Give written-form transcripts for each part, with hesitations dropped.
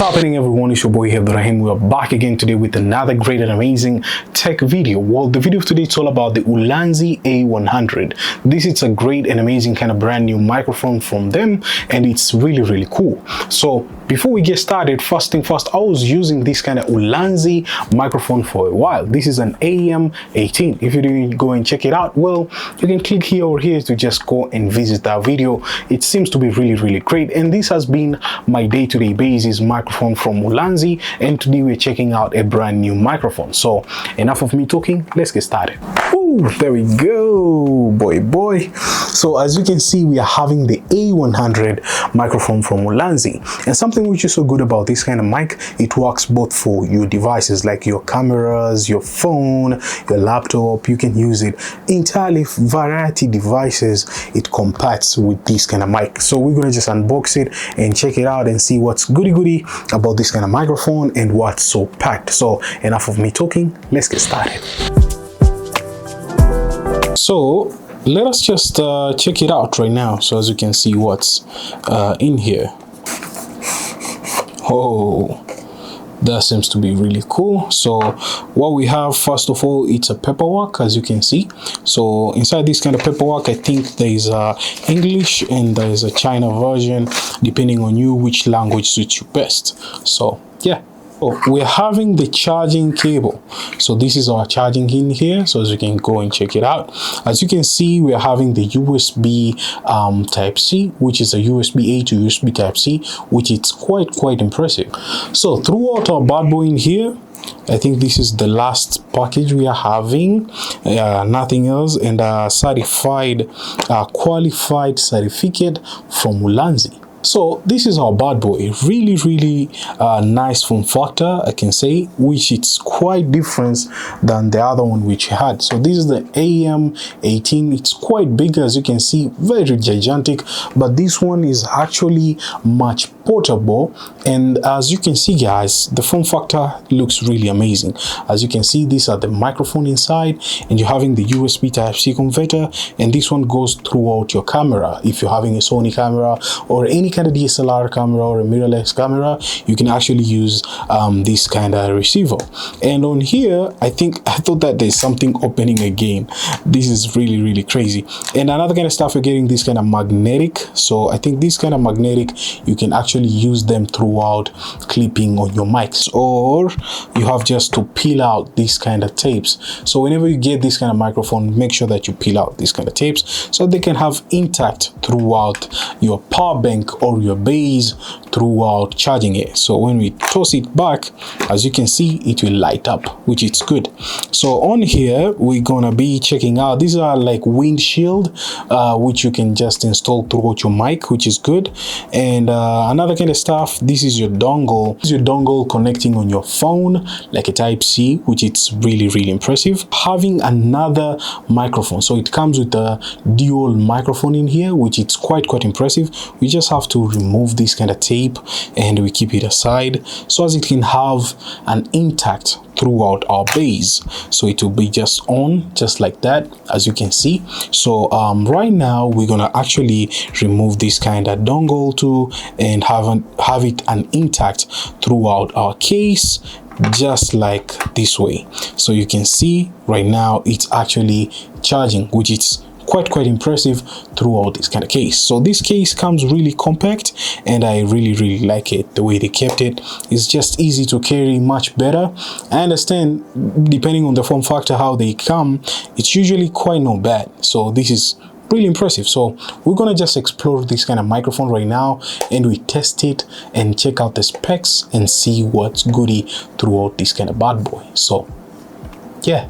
happening, everyone? It's your boy here, Ibrahim. We are back again today with another great and amazing tech video. Well, the video of today is all about the Ulanzi A100. This is a great and amazing kind of brand new microphone from them, and it's really cool. So before we get started, first thing first, I was using this kind of Ulanzi microphone for a while. This is an A100. If you didn't go and check it out, well, you can click here or here to just go and visit that video. It seems to be really great, and this has been my day-to-day basis microphone from Ulanzi, and today we're checking out a brand new microphone. So enough of me talking, let's get started. Ooh, there we go, boy. So as you can see, we are having the A100 microphone from Ulanzi, and something which is so good about this kind of mic, it works both for your devices like your cameras, your phone, your laptop. You can use it entirely variety devices. It compats with this kind of mic. So we're gonna just unbox it and check it out and see what's goody about this kind of microphone and what's so packed. So enough of me talking, let's get started. So let us just check it out right now. So as you can see what's in here. Oh, that seems to be really cool. So what we have, first of all, it's a paperwork, as you can see. So inside this kind of paperwork, I think there is English and there is a China version, depending on you which language suits you best. So yeah. So we're having the charging cable. So this is our charging in here. So as you can go and check it out. As you can see, we are having the USB Type-C, which is a USB-A to USB Type-C, which is quite impressive. So throughout our bad boy in here, I think this is the last package we are having, nothing else, and a certified, qualified certificate from Ulanzi. So this is our bad boy, really nice form factor, I can say, which it's quite different than the other one which we had. So this is the A100. It's quite big, as you can see, very gigantic, but this one is actually much portable. And as you can see, guys, the form factor looks really amazing. As you can see, these are the microphone inside, and you're having the USB Type-C converter, and this one goes throughout your camera. If you're having a Sony camera or any kind of DSLR camera or a mirrorless camera, you can actually use this kind of receiver. And on here, I thought that there's something opening again. This is really crazy. And another kind of stuff, you're getting this kind of magnetic. So I think this kind of magnetic, you can actually use them throughout clipping on your mics, or you have just to peel out these kind of tapes. So whenever you get this kind of microphone, make sure that you peel out these kind of tapes so they can have intact throughout your power bank or your base throughout charging it. So when we toss it back, as you can see, it will light up, which is good. So on here, we're gonna be checking out, these are like windshield, which you can just install throughout your mic, which is good. And another kind of stuff, this is your dongle. This is your dongle connecting on your phone, like a Type-C, which is really impressive. Having another microphone, so it comes with a dual microphone in here, which is quite impressive. We just have to remove this kind of tape and we keep it aside so as it can have an intact throughout our base. So it will be just on, just like that, as you can see. So right now we're gonna actually remove this kind of dongle too and have it an intact throughout our case, just like this way. So you can see right now it's actually charging, which is quite impressive throughout this kind of case. So this case comes really compact, and I really like it. The way they kept it is just easy to carry, much better. I understand, depending on the form factor how they come, it's usually quite not bad. So this is really impressive. So we're gonna just explore this kind of microphone right now, and we test it and check out the specs and see what's goody throughout this kind of bad boy. So yeah.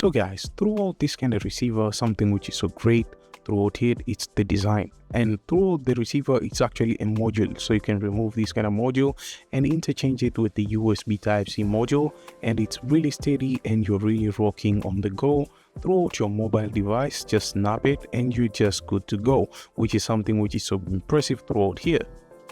So guys, throughout this kind of receiver, something which is so great throughout it, it's the design. And throughout the receiver, it's actually a module, so you can remove this kind of module and interchange it with the USB Type-C module, and it's really steady and you're really rocking on the go throughout your mobile device. Just snap it and you're just good to go, which is something which is so impressive throughout here.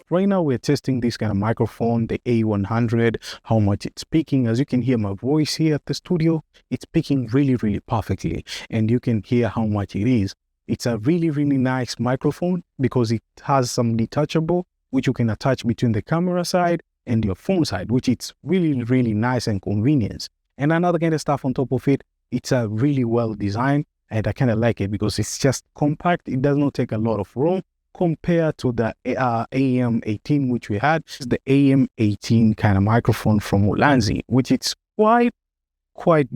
Right now we're testing this kind of microphone, the A100, how much it's picking. As you can hear my voice here at the studio, it's picking really perfectly, and you can hear how much it is. It's a really nice microphone because it has some detachable which you can attach between the camera side and your phone side, which is really nice and convenient. And another kind of stuff on top of it, it's a really well designed, and I kind of like it because it's just compact. It does not take a lot of room compared to the AM18 which we had. It's the AM18 kind of microphone from Ulanzi, which it's quite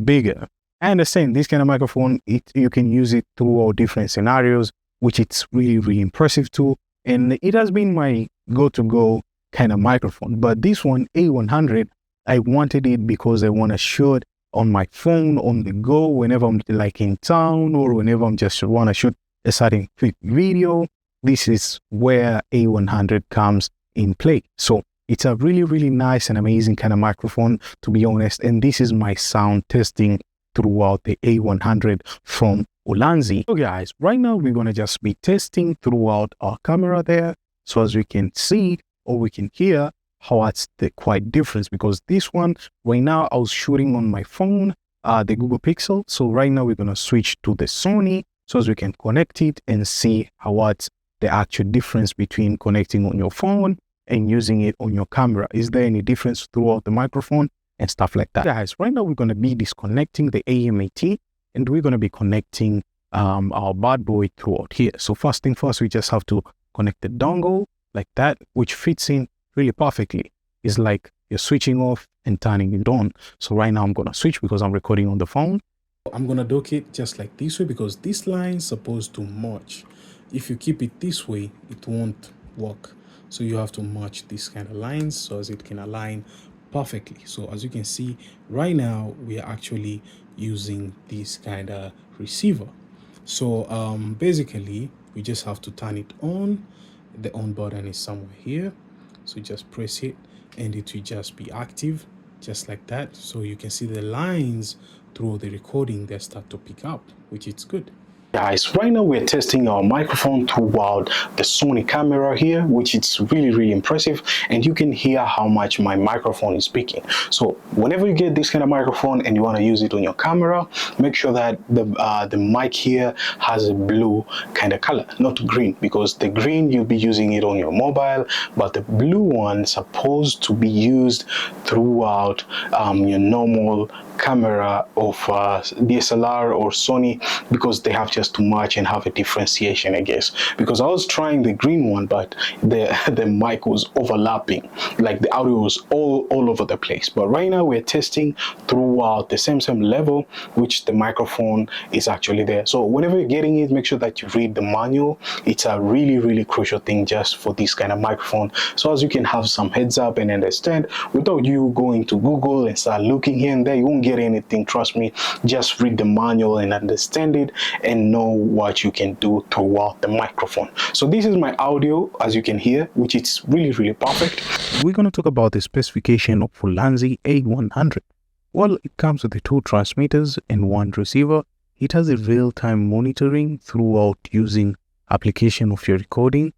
bigger. I understand this kind of microphone, you can use it throughout different scenarios, which it's really impressive too. And it has been my go kind of microphone. But this one, A100, I wanted it because I want to shoot on my phone on the go whenever I'm like in town, or whenever I'm just want to shoot a certain quick video. This is where A100 comes in play. So it's a really nice and amazing kind of microphone, to be honest. And this is my sound testing throughout the A100 from Ulanzi. So guys, right now we're going to just be testing throughout our camera there. So as we can see, or we can hear, what's the quite difference, because this one right now I was shooting on my phone, the Google Pixel. So right now we're going to switch to the Sony, so as we can connect it and see what's the actual difference between connecting on your phone and using it on your camera. Is there any difference throughout the microphone and stuff like that? Guys, right now we're going to be disconnecting the AM18 and we're going to be connecting our bad boy throughout here. So first thing first, we just have to connect the dongle like that, which fits in really perfectly. It's like you're switching off and turning it on. So right now I'm going to switch because I'm recording on the phone. I'm going to dock it just like this way because this line's supposed to match. If you keep it this way, it won't work. So you have to match these kind of lines so as it can align perfectly. So as you can see right now, we are actually using this kind of receiver. So basically we just have to turn it on. The on button is somewhere here, so just press it and it will just be active just like that. So you can see the lines through the recording, they start to pick up, which is good. Guys, right now we're testing our microphone throughout the Sony camera here, which is really impressive, and you can hear how much my microphone is speaking. So whenever you get this kind of microphone and you want to use it on your camera, make sure that the mic here has a blue kind of color, not green, because the green you'll be using it on your mobile, but the blue one is supposed to be used throughout your normal camera of DSLR or Sony, because they have just to match and have a differentiation, I guess. Because I was trying the green one, but the mic was overlapping, like the audio was all over the place. But right now we're testing throughout the same level, which the microphone is actually there. So whenever you're getting it, make sure that you read the manual. It's a really crucial thing just for this kind of microphone, so as you can have some heads up and understand without you going to Google and start looking here and there. You won't get anything, trust me. Just read the manual and understand it and know what you can do throughout the microphone. So this is my audio, as you can hear, which is really perfect. We're going to talk about the specification of Ulanzi A100. Well, it comes with the 2 transmitters and 1 receiver. It has a real-time monitoring throughout using application of your recording.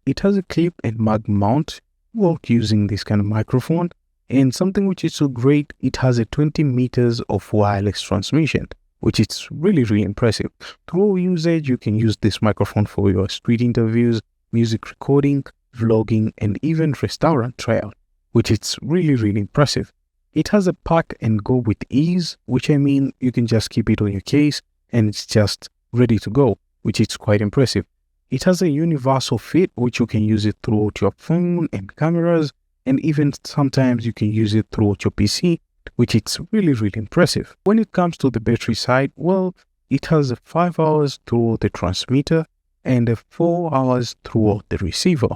It has a clip and mag mount throughout using this kind of microphone. And something which is so great, it has a 20 meters of wireless transmission, which is really impressive. Through usage, you can use this microphone for your street interviews, music recording, vlogging, and even restaurant tryout, which is really impressive. It has a pack and go with ease, which I mean you can just keep it on your case and it's just ready to go, which is quite impressive. It has a universal fit, which you can use it throughout your phone and cameras, and even sometimes you can use it throughout your PC, which is really impressive. When it comes to the battery side, well, it has 5 hours through the transmitter and 4 hours throughout the receiver,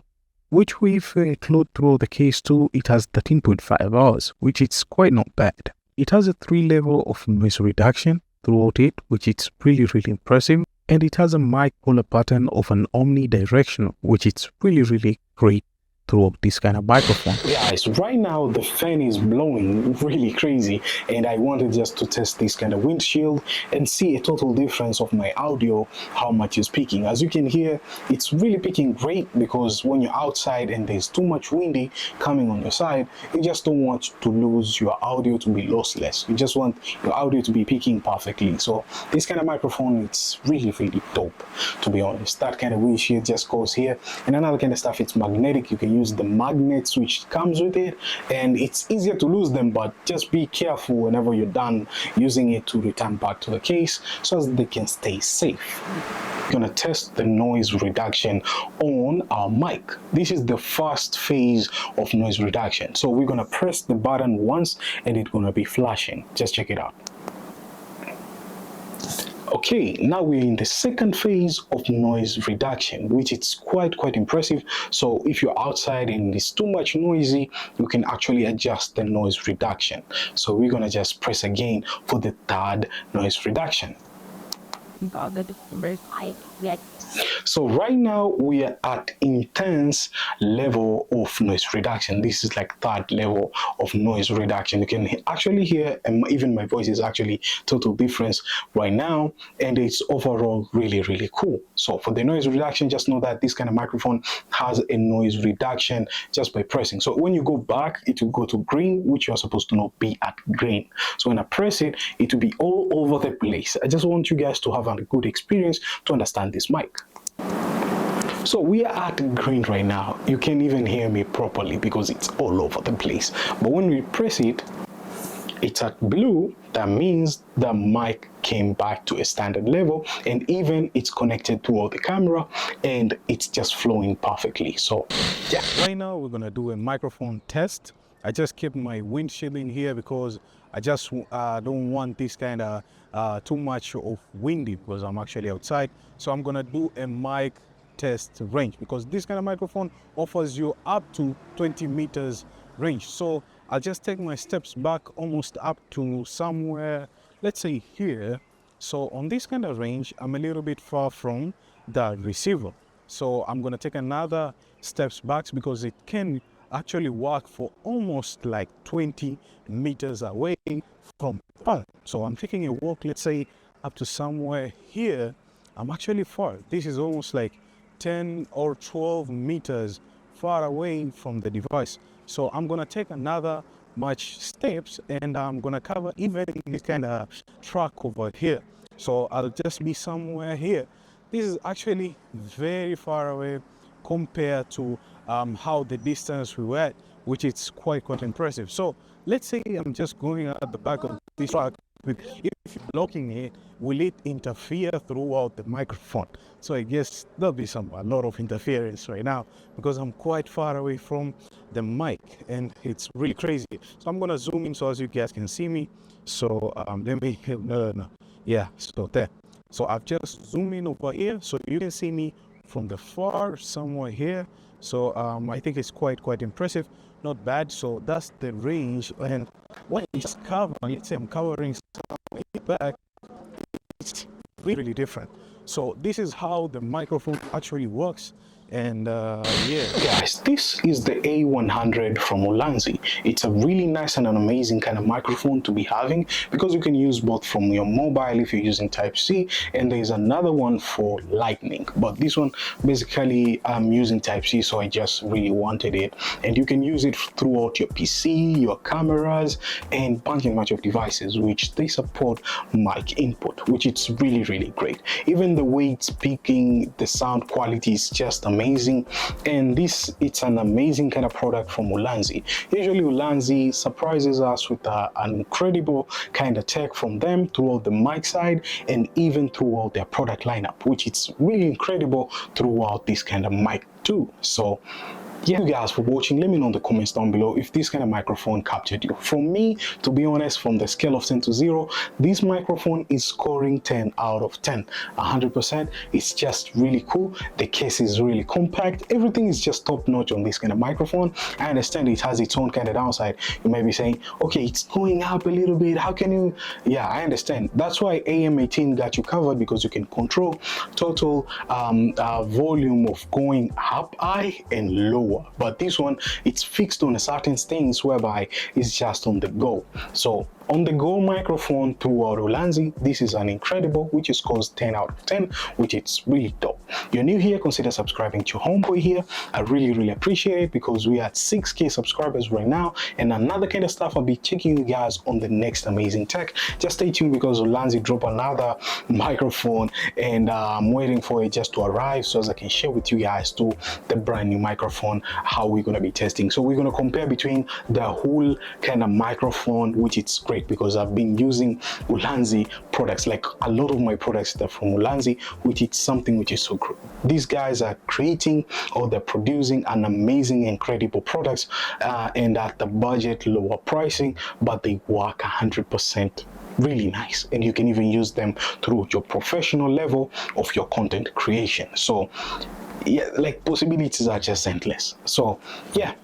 which if we include through the case too, it has 13.5 hours, which is quite not bad. It has a 3 level of noise reduction throughout it, which is really impressive. And it has a mic puller pattern of an omnidirectional, which is really great throughout this kind of microphone. Guys, right now the fan is blowing really crazy, and I wanted just to test this kind of windshield and see a total difference of my audio, how much is peaking. As you can hear, it's really peaking great, because when you're outside and there's too much windy coming on your side, you just don't want to lose your audio to be lossless. You just want your audio to be peaking perfectly. So this kind of microphone, it's really dope, to be honest. That kind of windshield just goes here. And another kind of stuff, it's magnetic. You can use the magnets which comes with it, and it's easier to lose them, but just be careful whenever you're done using it to return back to the case so as they can stay safe. We're gonna test the noise reduction on our mic. This is the first phase of noise reduction. So we're gonna press the button once and it's gonna be flashing. Just check it out. Okay, now we're in the second phase of noise reduction, which is quite impressive. So if you're outside and it's too much noisy, you can actually adjust the noise reduction. So we're gonna just press again for the third noise reduction. So right now we are at intense level of noise reduction. This is like third level of noise reduction. You can actually hear, and even my voice is actually total difference right now, and it's overall really cool. So for the noise reduction, just know that this kind of microphone has a noise reduction just by pressing. So when you go back, it will go to green, which you're supposed to not be at green. So when I press it, it will be all over the place. I just want you guys to have a good experience to understand this mic. So we are at green right now. You can't even hear me properly because it's all over the place. But when we press it, it's at blue. That means the mic came back to a standard level, and even it's connected to all the camera and it's just flowing perfectly. So yeah. Right now we're gonna do a microphone test. I just kept my windshield in here because I just don't want this kind of too much of windy because I'm actually outside. So I'm gonna do a mic test range because this kind of microphone offers you up to 20 meters range. So I'll just take my steps back almost up to somewhere, let's say here. So on this kind of range, I'm a little bit far from the receiver. So I'm gonna take another steps back because it can actually work for almost like 20 meters away from the panel. So I'm taking a walk, let's say up to somewhere here. I'm actually far. This is almost like 10 or 12 meters far away from the device. So I'm gonna take another much steps and I'm gonna cover even this kind of track over here. So I'll just be somewhere here. This is actually very far away compared to how the distance we were at, which is quite impressive. So let's say I'm just going at the back of this track. If you're blocking it, will it interfere throughout the microphone? So I guess there'll be a lot of interference right now because I'm quite far away from the mic and it's really crazy. So I'm gonna zoom in so as you guys can see me. So let me, no. Yeah, so there. So I've just zoomed in over here so you can see me from the far somewhere here. So I think it's quite impressive, not bad. So that's the range, and when it's covering, let's say I'm covering something back, it's really different. So this is how the microphone actually works. And yeah, guys, this is the A100 from Ulanzi. It's a really nice and an amazing kind of microphone to be having because you can use both from your mobile if you're using Type-C, and there's another one for Lightning, but this one basically I'm using Type-C, so I just really wanted it. And you can use it throughout your PC, your cameras, and bunch of devices which they support mic input, which is really great. Even the way it's speaking, the sound quality is just amazing, and it's an amazing kind of product from Ulanzi. Usually Ulanzi surprises us with an incredible kind of tech from them throughout the mic side and even throughout their product lineup, which is really incredible throughout this kind of mic too. So yeah, you guys for watching. Let me know in the comments down below if this kind of microphone captured you. For me, to be honest, from the scale of 10 to 0, this microphone is scoring 10 out of 10, 100%. It's just really cool. The case is really compact. Everything is just top notch on this kind of microphone. I understand it has its own kind of downside. You might be saying, okay, it's going up a little bit. How can you? Yeah, I understand. That's why AM18 got you covered, because you can control total volume of going up high and lower. But this one, it's fixed on a certain things whereby it's just on the go. So on the go microphone throughout Ulanzi, this is an incredible, which is scores 10 out of 10, which is really dope. you're new here, consider subscribing to Homeboy here. I really appreciate it, because we are at 6K subscribers right now, and another kind of stuff I'll be checking you guys on the next amazing tech. Just stay tuned, because Ulanzi dropped another microphone, and I'm waiting for it just to arrive so as I can share with you guys too the brand new microphone, how we're gonna be testing. So we're gonna compare between the whole kind of microphone, which it's great because I've been using Ulanzi products, like a lot of my products that are from Ulanzi, which is something which is so good. These guys are creating, or they're producing an amazing, incredible products, and at the budget, lower pricing, but they work 100% really nice, and you can even use them through your professional level of your content creation. So yeah, like possibilities are just endless. So yeah,